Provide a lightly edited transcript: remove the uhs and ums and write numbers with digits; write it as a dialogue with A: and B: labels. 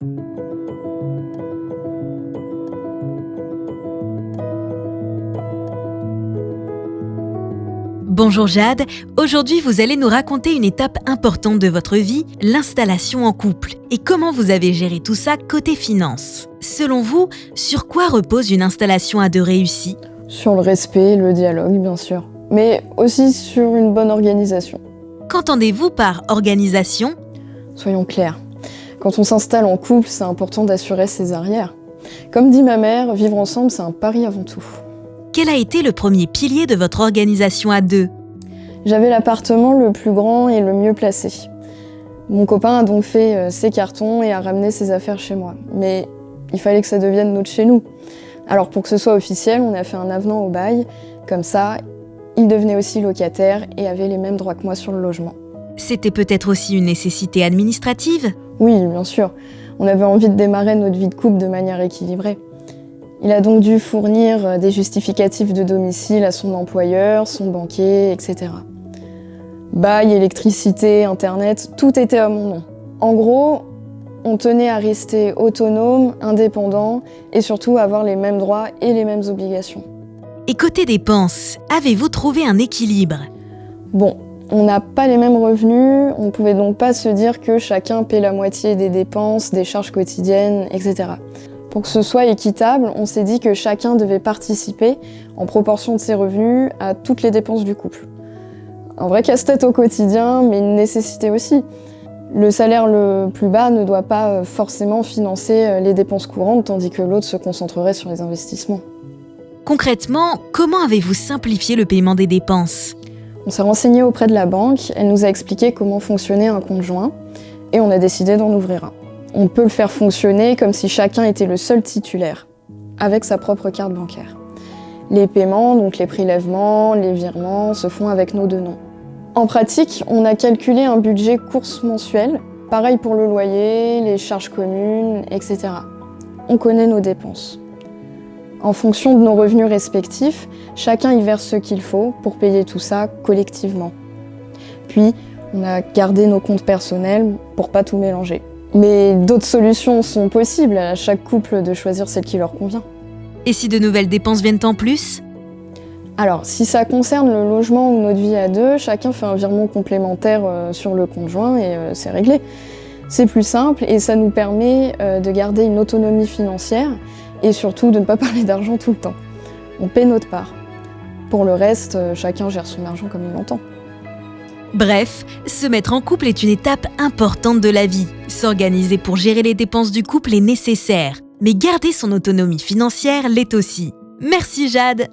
A: Bonjour Jade, aujourd'hui vous allez nous raconter une étape importante de votre vie, l'installation en couple. Et comment vous avez géré tout ça côté finances. Selon vous, sur quoi repose une installation à deux réussie ?
B: Sur le respect, le dialogue bien sûr, mais aussi sur une bonne organisation.
A: Qu'entendez-vous par organisation ?
B: Soyons clairs, quand on s'installe en couple, c'est important d'assurer ses arrières. Comme dit ma mère, vivre ensemble c'est un pari avant tout.
A: Quel a été le premier pilier de votre organisation à deux ?
B: J'avais l'appartement le plus grand et le mieux placé. Mon copain a donc fait ses cartons et a ramené ses affaires chez moi. Mais il fallait que ça devienne notre chez nous. Alors pour que ce soit officiel, on a fait un avenant au bail. Comme ça, il devenait aussi locataire et avait les mêmes droits que moi sur le logement.
A: C'était peut-être aussi une nécessité administrative ?
B: Oui, bien sûr. On avait envie de démarrer notre vie de couple de manière équilibrée. Il a donc dû fournir des justificatifs de domicile à son employeur, son banquier, etc. Bail, électricité, internet, tout était à mon nom. En gros, on tenait à rester autonome, indépendant et surtout avoir les mêmes droits et les mêmes obligations.
A: Et côté dépenses, avez-vous trouvé un équilibre ?
B: Bon, on n'a pas les mêmes revenus, on ne pouvait donc pas se dire que chacun paie la moitié des dépenses, des charges quotidiennes, etc. Pour que ce soit équitable, on s'est dit que chacun devait participer, en proportion de ses revenus, à toutes les dépenses du couple. Un vrai casse-tête au quotidien, mais une nécessité aussi. Le salaire le plus bas ne doit pas forcément financer les dépenses courantes, tandis que l'autre se concentrerait sur les investissements.
A: Concrètement, comment avez-vous simplifié le paiement des dépenses ?
B: On s'est renseigné auprès de la banque, elle nous a expliqué comment fonctionnait un compte joint, et on a décidé d'en ouvrir un. On peut le faire fonctionner comme si chacun était le seul titulaire, avec sa propre carte bancaire. Les paiements, donc les prélèvements, les virements, se font avec nos deux noms. En pratique, on a calculé un budget course mensuel, pareil pour le loyer, les charges communes, etc. On connaît nos dépenses. En fonction de nos revenus respectifs, chacun y verse ce qu'il faut pour payer tout ça collectivement. Puis, on a gardé nos comptes personnels pour pas tout mélanger. Mais d'autres solutions sont possibles, à chaque couple de choisir celle qui leur convient.
A: Et si de nouvelles dépenses viennent en plus ?
B: Alors, si ça concerne le logement ou notre vie à deux, chacun fait un virement complémentaire sur le compte joint et c'est réglé. C'est plus simple et ça nous permet de garder une autonomie financière et surtout de ne pas parler d'argent tout le temps. On paie notre part. Pour le reste, chacun gère son argent comme il l'entend.
A: Bref, se mettre en couple est une étape importante de la vie. S'organiser pour gérer les dépenses du couple est nécessaire, mais garder son autonomie financière l'est aussi. Merci Jade.